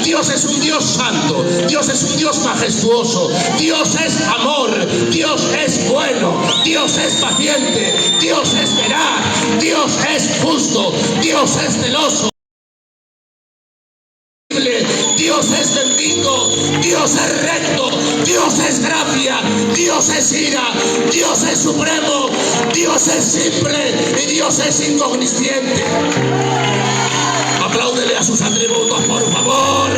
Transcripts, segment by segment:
Dios es un Dios santo, Dios es un Dios majestuoso, Dios es amor, Dios es bueno, Dios es paciente, Dios es veraz, Dios es justo, Dios es celoso, Dios es bendito, Dios es recto, Dios es gracia, Dios es ira, Dios es supremo, Dios es simple y Dios es incognosciente. Apláudele a sus atributos, por favor.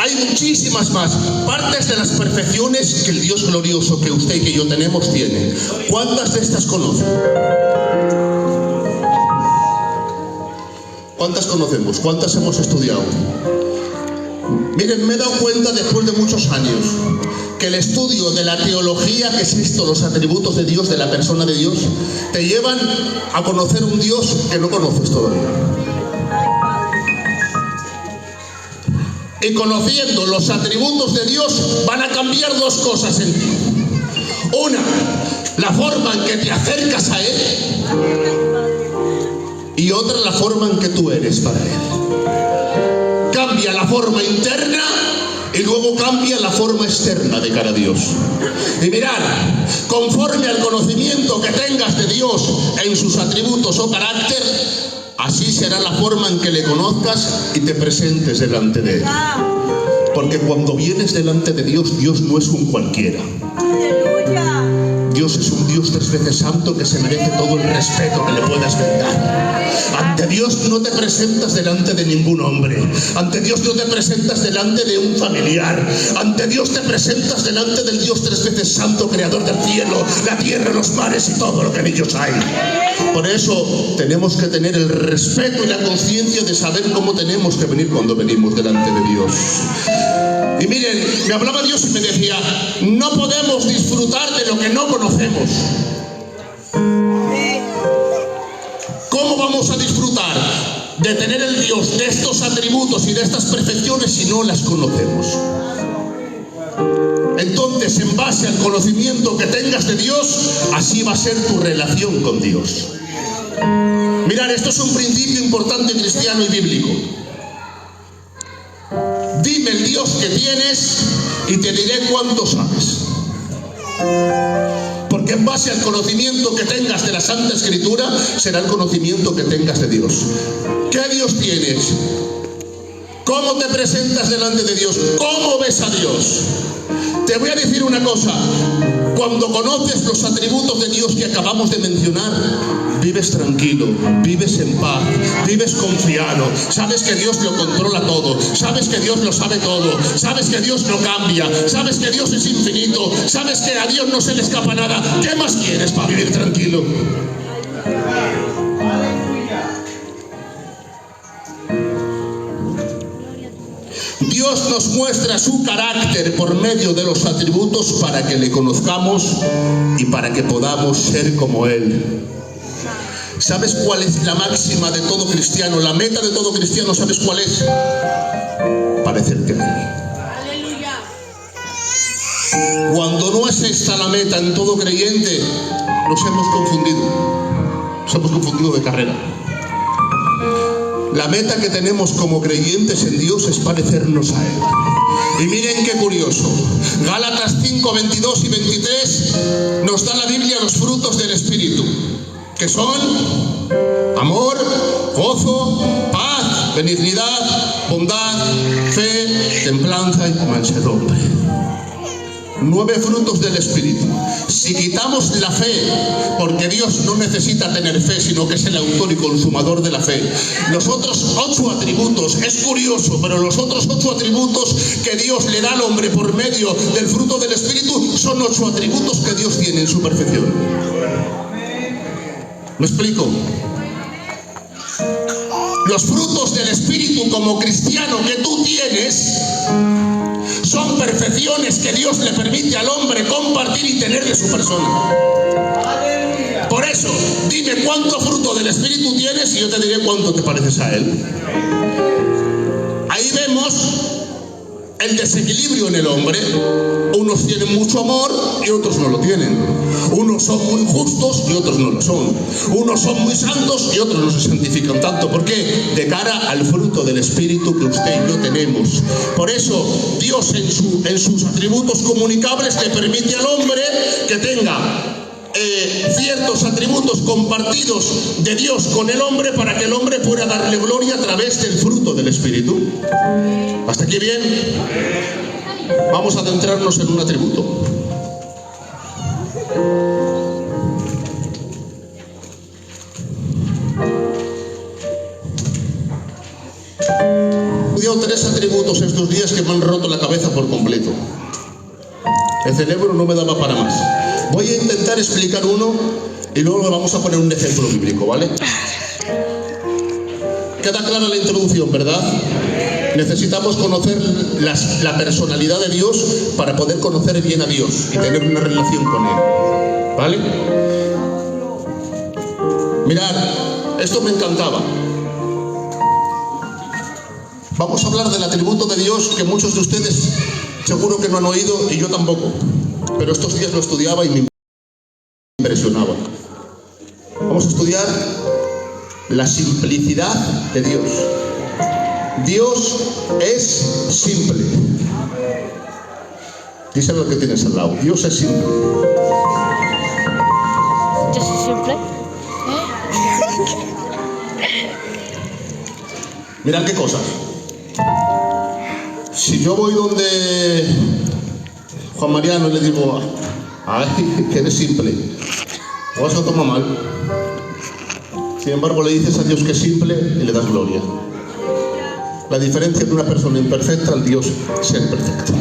Hay muchísimas más partes de las perfecciones que el Dios glorioso que usted y que yo tenemos tiene. ¿Cuántas de estas conocen? ¿Cuántas conocemos? ¿Cuántas hemos estudiado? Miren, me he dado cuenta después de muchos años que el estudio de la teología, que es esto, los atributos de Dios, de la persona de Dios, te llevan a conocer un Dios que no conoces todavía. Y conociendo los atributos de Dios van a cambiar dos cosas en ti. Una, la forma en que te acercas a Él, y otra, la forma en que tú eres para Él. Cambia la forma interna y luego cambia la forma externa de cara a Dios. Y mirad, conforme al conocimiento que tengas de Dios en sus atributos o carácter, así será la forma en que le conozcas y te presentes delante de Él. Porque cuando vienes delante de Dios, Dios no es un cualquiera. Dios es un Dios 3 veces santo que se merece todo el respeto que le puedas brindar. Ante Dios no te presentas delante de ningún hombre. Ante Dios no te presentas delante de un familiar. Ante Dios te presentas delante del Dios 3 veces santo, creador del cielo, la tierra, los mares y todo lo que en ellos hay. Por eso tenemos que tener el respeto y la conciencia de saber cómo tenemos que venir cuando venimos delante de Dios. Y miren, me hablaba Dios y me decía, no podemos disfrutar de lo que no conocemos. ¿Cómo vamos a disfrutar de tener el Dios de estos atributos y de estas perfecciones si no las conocemos? Entonces, en base al conocimiento que tengas de Dios, así va a ser tu relación con Dios. Mirad, esto es un principio importante cristiano y bíblico. Dime el Dios que tienes y te diré cuánto sabes. Porque en base al conocimiento que tengas de la Santa Escritura, será el conocimiento que tengas de Dios. ¿Qué Dios tienes? ¿Cómo te presentas delante de Dios? ¿Cómo ves a Dios? Te voy a decir una cosa. Cuando conoces los atributos de Dios que acabamos de mencionar, vives tranquilo, vives en paz, vives confiado. Sabes que Dios lo controla todo, sabes que Dios lo sabe todo, sabes que Dios no cambia, sabes que Dios es infinito, sabes que a Dios no se le escapa nada. ¿Qué más quieres para vivir tranquilo? Dios nos muestra su carácter por medio de los atributos para que le conozcamos y para que podamos ser como Él. ¿Sabes cuál es la máxima de todo cristiano? La meta de todo cristiano, ¿sabes cuál es? Parecerte a Él. Cuando no es esta la meta en todo creyente, nos hemos confundido de carrera. La meta que tenemos como creyentes en Dios es parecernos a Él. Y miren qué curioso. Gálatas 5, 22 y 23 nos da la Biblia los frutos del Espíritu, que son amor, gozo, paz, benignidad, bondad, fe, templanza y mansedumbre. 9 frutos del Espíritu. Si quitamos la fe, porque Dios no necesita tener fe, sino que es el autor y consumador de la fe, los otros 8 atributos, es curioso, pero los otros 8 atributos que Dios le da al hombre por medio del fruto del Espíritu son 8 atributos que Dios tiene en su perfección. ¿Me explico? Los frutos del Espíritu como cristiano que tú tienes son perfecciones que Dios le permite al hombre compartir y tener de su persona. Por eso, dime cuánto fruto del Espíritu tienes y yo te diré cuánto te pareces a Él. Ahí vemos el desequilibrio en el hombre. Unos tienen mucho amor y otros no lo tienen. Unos son muy justos y otros no lo son. Unos son muy santos y otros no se santifican tanto. ¿Por qué? De cara al fruto del Espíritu que usted y yo tenemos. Por eso Dios en sus atributos comunicables le permite al hombre que tenga ciertos atributos compartidos de Dios con el hombre, para que el hombre pueda darle gloria a través del fruto del Espíritu. ¿Hasta aquí bien? Vamos a adentrarnos en un atributo. He estudiado 3 atributos estos días que me han roto la cabeza por completo. El cerebro no me daba para más. Voy a intentar explicar uno y luego vamos a poner un ejemplo bíblico, ¿vale? Queda clara la introducción, ¿verdad? Necesitamos conocer la personalidad de Dios para poder conocer bien a Dios y tener una relación con Él, ¿vale? Mirad, esto me encantaba. Vamos a hablar del atributo de Dios que muchos de ustedes seguro que no han oído, y yo tampoco, pero estos días lo estudiaba y me impresionaba. Vamos a estudiar la simplicidad de Dios. Dios es simple. Díselo al que tienes al lado. Dios es simple. ¿Yo soy simple? Mirad qué cosas. Si yo voy donde Juan Mariano y le digo, ay, que eres simple, o eso toma mal. Sin embargo, le dices a Dios que es simple y le das gloria. La diferencia de una persona imperfecta al Dios ser perfecto.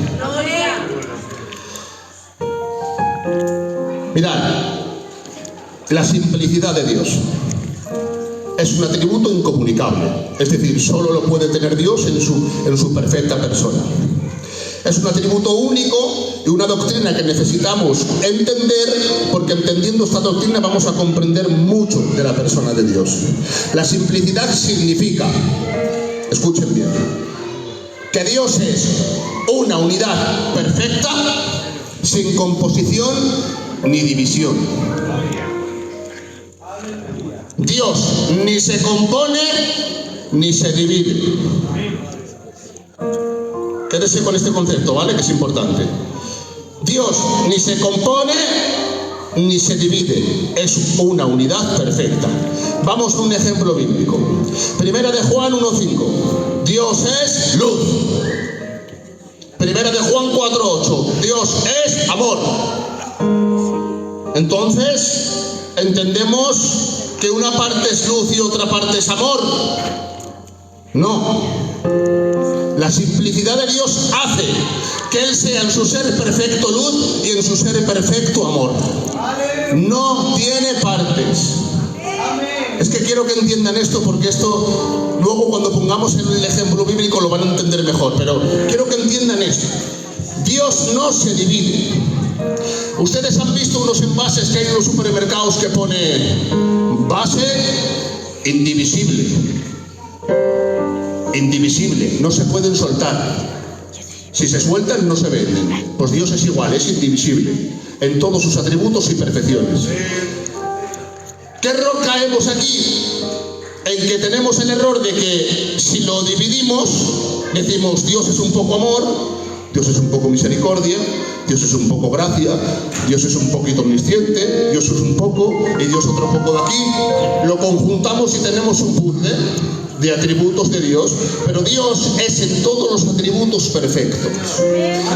Mirad, la simplicidad de Dios es un atributo incomunicable, es decir, solo lo puede tener Dios en su perfecta persona. Es un atributo único y una doctrina que necesitamos entender, porque entendiendo esta doctrina vamos a comprender mucho de la persona de Dios. La simplicidad significa, escuchen bien, que Dios es una unidad perfecta, sin composición ni división. Dios ni se compone ni se divide. Quédese con este concepto, ¿vale? Que es importante. Dios ni se compone ni se divide. Es una unidad perfecta. Vamos a un ejemplo bíblico. Primera de Juan 1:5. Dios es luz. Primera de Juan 4:8. Dios es amor. Entonces, entendemos que una parte es luz y otra parte es amor. No. La simplicidad de Dios hace que Él sea en su ser perfecto luz y en su ser perfecto amor. No tiene partes. Es que quiero que entiendan esto, porque esto luego cuando pongamos el ejemplo bíblico lo van a entender mejor, pero quiero que entiendan esto. Dios no se divide. Ustedes han visto unos envases que hay en los supermercados que pone base indivisible. Indivisible, no se pueden soltar. Si se sueltan no se venden. Pues Dios es igual, es indivisible en todos sus atributos y perfecciones. ¿Qué error caemos aquí? En que tenemos el error de que si lo dividimos, decimos Dios es un poco amor, Dios es un poco misericordia, Dios es un poco gracia, Dios es un poquito omnisciente, Dios es un poco y Dios otro poco de aquí. Lo conjuntamos y tenemos un puzzle de atributos de Dios, pero Dios es en todos los atributos perfectos.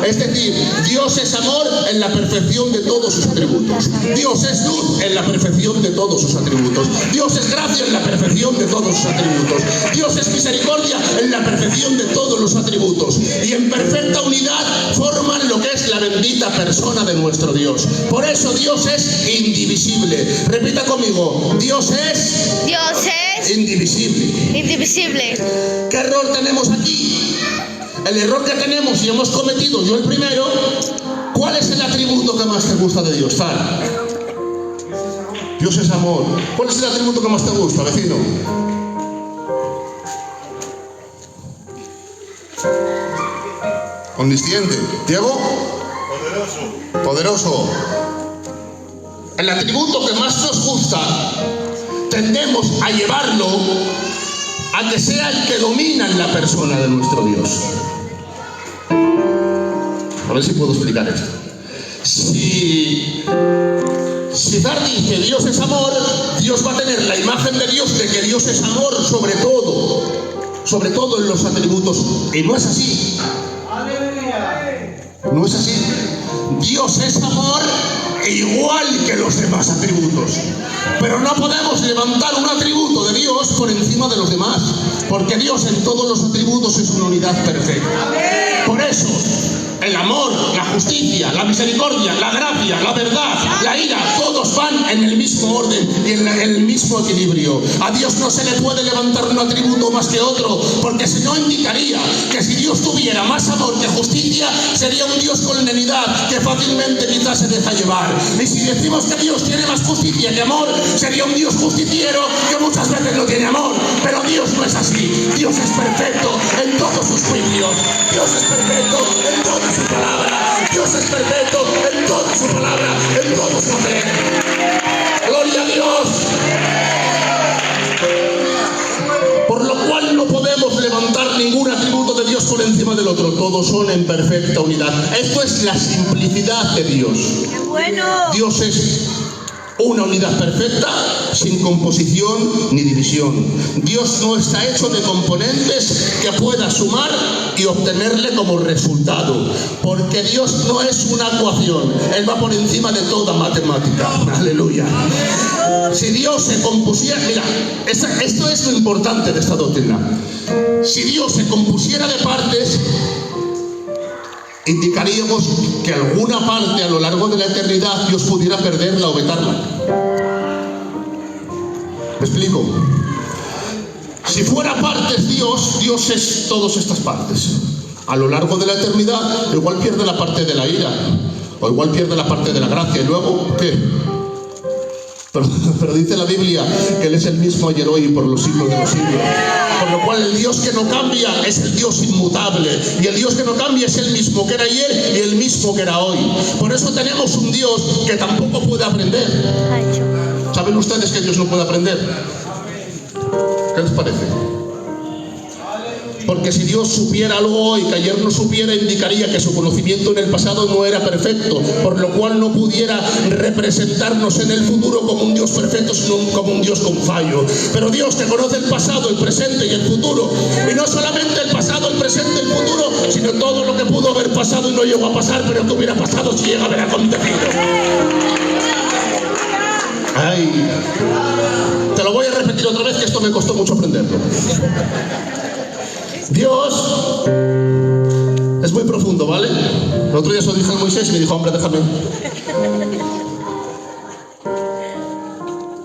Es decir, Dios es amor en la perfección de todos sus atributos. Dios es luz en la perfección de todos sus atributos. Dios es gracia en la perfección de todos sus atributos. Dios es misericordia en la perfección de todos los atributos. Y en perfecta unidad forman lo que es la bendita persona de nuestro Dios. Por eso Dios es indivisible. Repita conmigo, Dios es indivisible. Indivisible. ¿Qué error tenemos aquí? El error que tenemos y hemos cometido, yo el primero, ¿cuál es el atributo que más te gusta de Dios? Dios es amor. ¿Cuál es el atributo que más te gusta, vecino? Omnisciente. Diego. Poderoso. El atributo que más nos gusta, tendemos a llevarlo a que sea el que domina en la persona de nuestro Dios. A ver si puedo explicar esto. Si Dar dice Dios es amor, Dios va a tener la imagen de Dios de que Dios es amor sobre todo en los atributos. Y no es así. No es así. Dios es amor igual que los demás atributos. Pero no podemos levantar un atributo de Dios por encima de los demás, porque Dios en todos los atributos es una unidad perfecta. Por eso, el amor, la justicia, la misericordia, la gracia, la verdad, la ira, todos van en el mismo orden y en el mismo equilibrio. A Dios no se le puede levantar un atributo más que otro, porque si no indicaría que si Dios tuviera más amor que justicia, sería un Dios con lenidad que fácilmente quizás se deja llevar. Y si decimos que Dios tiene más justicia que amor, sería un Dios justiciero que muchas veces no tiene amor. Pero Dios no es así. Dios es perfecto en todos sus juicios. Dios es perfecto en toda su palabra. Dios es perfecto en toda su palabra, en todo su poder. ¡Gloria a Dios! Por lo cual no podemos levantar ningún atributo de Dios por encima del otro. Todos son en perfecta unidad. Esto es la simplicidad de Dios. ¡Qué bueno! Dios es una unidad perfecta, sin composición ni división. Dios no está hecho de componentes que pueda sumar y obtenerle como resultado, porque Dios no es una ecuación. Él va por encima de toda matemática. Aleluya. Si Dios se compusiera, mira, esto es lo importante de esta doctrina. Si Dios se compusiera de partes, indicaríamos que alguna parte a lo largo de la eternidad Dios pudiera perderla o vetarla. ¿Me explico? Si fuera partes Dios, Dios es todas estas partes. A lo largo de la eternidad igual pierde la parte de la ira, o igual pierde la parte de la gracia, y luego, ¿qué? Pero dice la Biblia que Él es el mismo ayer, hoy y por los siglos de los siglos. Por lo cual el Dios que no cambia es el Dios inmutable. Y el Dios que no cambia es el mismo que era ayer y el mismo que era hoy. Por eso tenemos un Dios que tampoco puede aprender. ¿Saben ustedes que Dios no puede aprender? ¿Qué les parece? Porque si Dios supiera algo hoy que ayer no supiera, indicaría que su conocimiento en el pasado no era perfecto, por lo cual no pudiera representarnos en el futuro como un Dios perfecto, sino como un Dios con fallo. Pero Dios que conoce el pasado, el presente y el futuro, y no solamente el pasado, el presente y el futuro, sino todo lo que pudo haber pasado y no llegó a pasar, pero que hubiera pasado si llega a haber acontecido. Ay, te lo voy a repetir otra vez, que esto me costó mucho aprenderlo. Dios es muy profundo, ¿vale? El otro día se lo dije a Moisés y me dijo, hombre, déjame.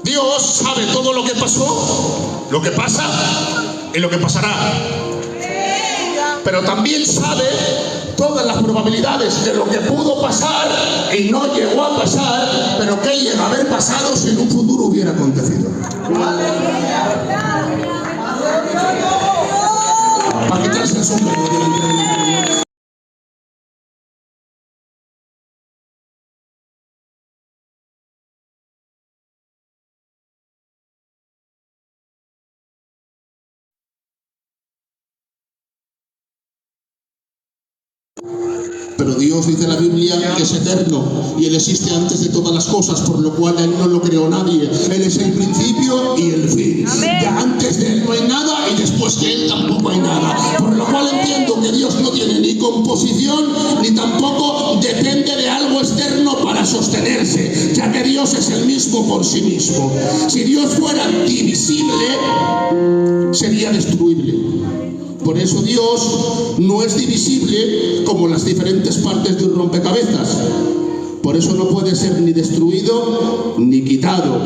Dios sabe todo lo que pasó, lo que pasa y lo que pasará. Pero también sabe todas las probabilidades de lo que pudo pasar y no llegó a pasar, pero que llega a haber pasado si en un futuro hubiera acontecido. Para quitarse el sombrero. Pero Dios dice en la Biblia que es eterno y Él existe antes de todas las cosas, por lo cual Él no lo creó nadie. Él es el principio y el fin. Ya antes de Él no hay nada y después de Él tampoco hay nada. Por lo cual entiendo que Dios no tiene ni composición ni tampoco depende de algo externo para sostenerse, ya que Dios es el mismo por sí mismo. Si Dios fuera divisible, sería destruible. Por eso Dios no es divisible como las diferentes partes de un rompecabezas. Por eso no puede ser ni destruido ni quitado,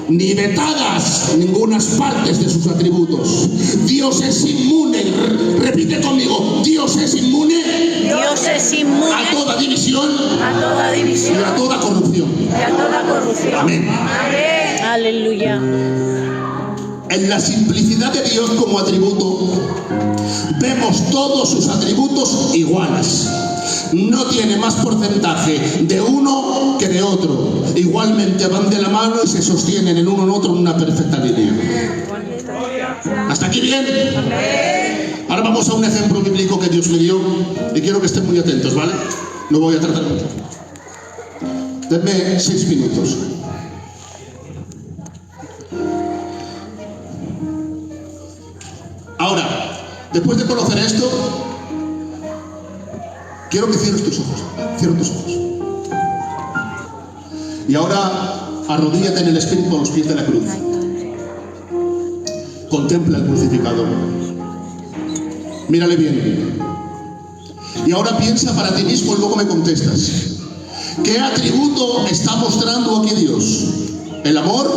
ni vetadas ningunas partes de sus atributos. Dios es inmune, repite conmigo, Dios es inmune, Dios es inmune a toda división, y a toda corrupción. y a toda corrupción. Amén. Amén. Aleluya. en la simplicidad de Dios como atributo, vemos todos sus atributos iguales. No tiene más porcentaje de uno que de otro. Igualmente van de la mano y se sostienen en uno en otro en una perfecta línea. ¿Hasta aquí bien? Ahora vamos a un ejemplo bíblico que Dios me dio y quiero que estén muy atentos, ¿vale? No voy a tratar mucho. Denme 6 minutos. Ahora, después de conocer esto, quiero que cierres tus ojos. Cierra tus ojos. Y ahora, arrodíllate en el Espíritu a los pies de la cruz. Contempla el crucificado. Mírale bien. Y ahora piensa para ti mismo y luego me contestas. ¿Qué atributo está mostrando aquí Dios? ¿El amor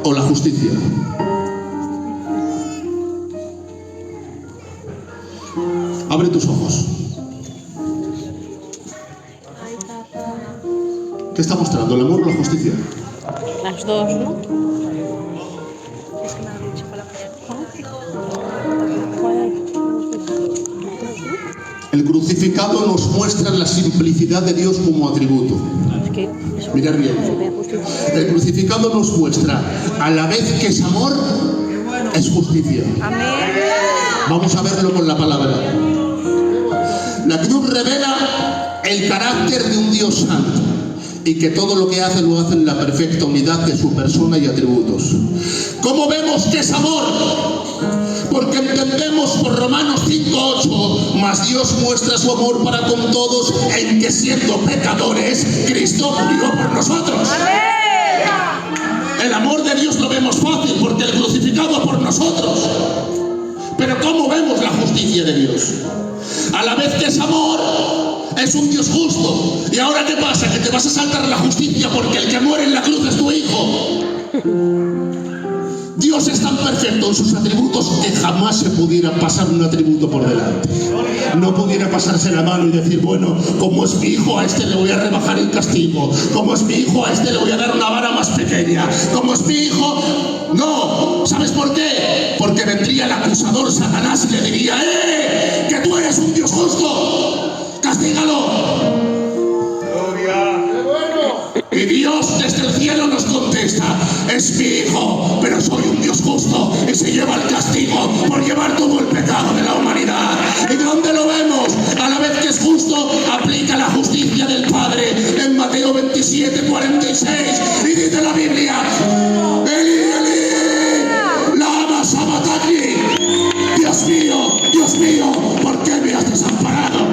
o la justicia? Abre tus ojos. ¿Qué está mostrando? ¿El amor o la justicia? Las dos, ¿no? El crucificado nos muestra la simplicidad de Dios como atributo. Mirad bien. El crucificado nos muestra, a la vez que es amor, es justicia. Vamos a verlo con la palabra. La cruz revela el carácter de un Dios santo y que todo lo que hace lo hace en la perfecta unidad de su persona y atributos. ¿Cómo vemos que es amor? Porque entendemos por Romanos 5:8, mas Dios muestra su amor para con todos en que siendo pecadores, Cristo murió por nosotros. El amor de Dios lo vemos fácil porque el crucificado por nosotros. Pero ¿cómo vemos la justicia de Dios? A la vez que es amor, es un Dios justo. ¿Y ahora qué pasa? Que te vas a saltar la justicia porque el que muere en la cruz es tu hijo. Dios es tan perfecto en sus atributos que jamás se pudiera pasar un atributo por delante. No pudiera pasarse la mano y decir, bueno, como es mi hijo, a este le voy a rebajar el castigo. Como es mi hijo, a este le voy a dar una vara más pequeña. Como es mi hijo... No, ¿sabes por qué? Porque vendría el acusador Satanás y le diría, que tú eres un Dios justo. Castígalo. Y Dios desde el cielo nos contesta, es mi hijo, pero soy un Dios justo y se lleva el castigo por llevar todo el pecado de la humanidad. ¿Y dónde lo vemos? A la vez que es justo, aplica la justicia del Padre en Mateo 27:46 y dice la Biblia, Eli, Eli, lama sabachthani. Dios mío, ¿por qué me has desamparado?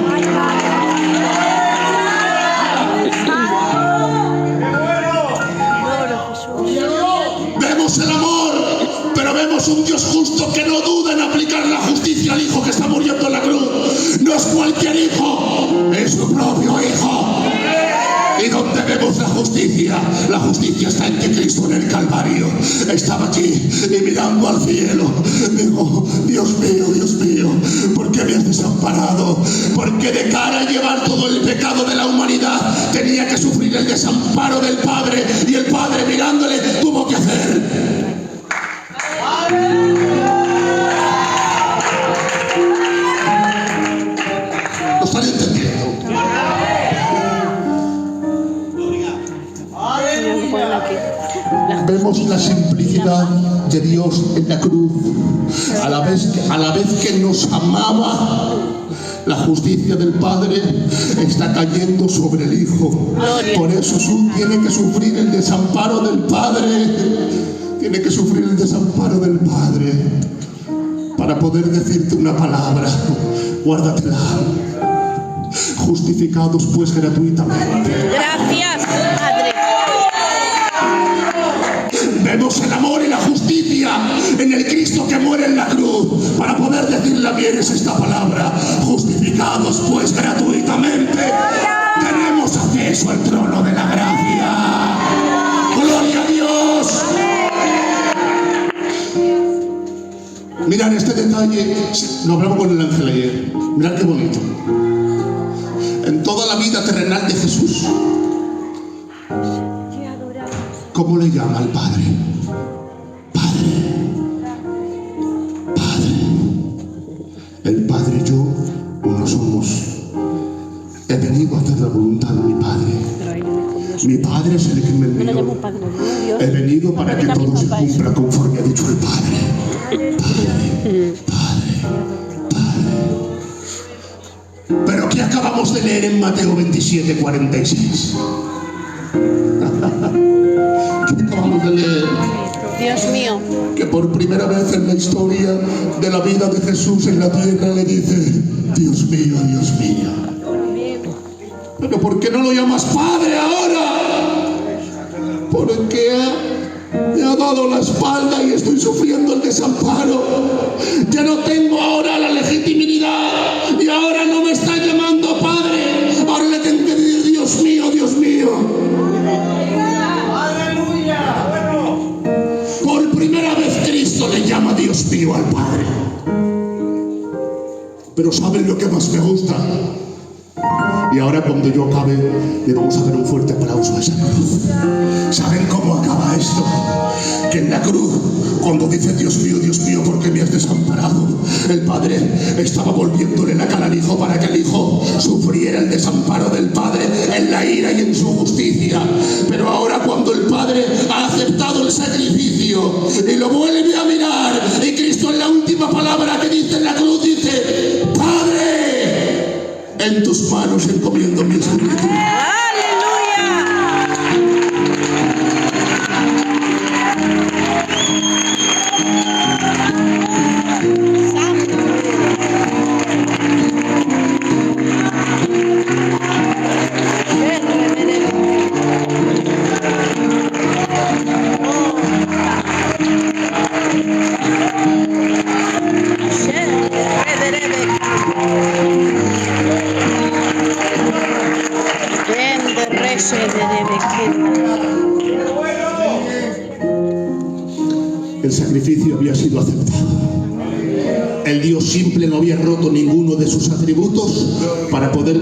Vemos el amor, pero vemos un Dios justo que no duda en aplicar la justicia al hijo que está muriendo en la cruz. No es cualquier hijo, es su propio hijo. ¿Y dónde vemos la justicia? La justicia está en que Cristo en el Calvario estaba aquí y mirando al cielo dijo, Dios mío, ¿por qué me has desamparado? Porque de cara a llevar todo el pecado de la humanidad tenía que sufrir el desamparo del Padre, y el Padre mirándole tuvo que hacer. ¿Lo están entendiendo? Vemos la simplicidad de Dios en la cruz. A la vez que nos amaba, la justicia del Padre está cayendo sobre el Hijo. Por eso tiene que sufrir el desamparo del Padre. Tiene que sufrir el desamparo del Padre para poder decirte una palabra. Guárdatela. Justificados pues gratuitamente. Gracias, Padre. Vemos el amor y la justicia en el Cristo que muere en la cruz para poder decirle bien es esta palabra. Justificados pues gratuitamente, tenemos acceso al trono de la gracia. ¡Gloria a Dios! Mirad este detalle, lo hablamos con el ángel ayer. Mirad qué bonito. En toda la vida terrenal de Jesús, ¿cómo le llama al Padre? Padre. hacer la voluntad de mi Padre. Pero ahí no me Dios. Mi Padre es el que me No le envió. llamo Padre, ¿no? Dios. He venido para que También todo se papá es. cumpla conforme ha dicho el Padre. Pero ¿qué acabamos de leer en Mateo 27:46? ¿Qué acabamos de leer? Dios mío. Que por primera vez en la historia de la vida de Jesús en la tierra le dice: Dios mío, Dios mío. Pero ¿por qué no lo llamas Padre ahora? Porque me ha dado la espalda y estoy sufriendo el desamparo. Ya no tengo ahora la legitimidad y ahora no me está llamando Padre. Ahora le tengo que decir: Dios mío, Dios mío. Por primera vez Cristo le llama Dios mío al Padre. Pero ¿saben lo que más me gusta? Y ahora cuando yo acabe, le vamos a dar un fuerte aplauso a esa cruz. ¿Saben cómo acaba esto? Que en la cruz, cuando dice Dios mío, ¿por qué me has desamparado? El Padre estaba volviéndole la cara al Hijo para que el Hijo sufriera el desamparo del Padre en la ira y en su justicia. Pero ahora cuando el Padre ha aceptado el sacrificio y lo vuelve a mirar, y Cristo en la última palabra que dice en la cruz dice: Padre, en tus manos encomiendo mi espíritu. El sacrificio había sido aceptado. El Dios simple no había roto ninguno de sus atributos para poder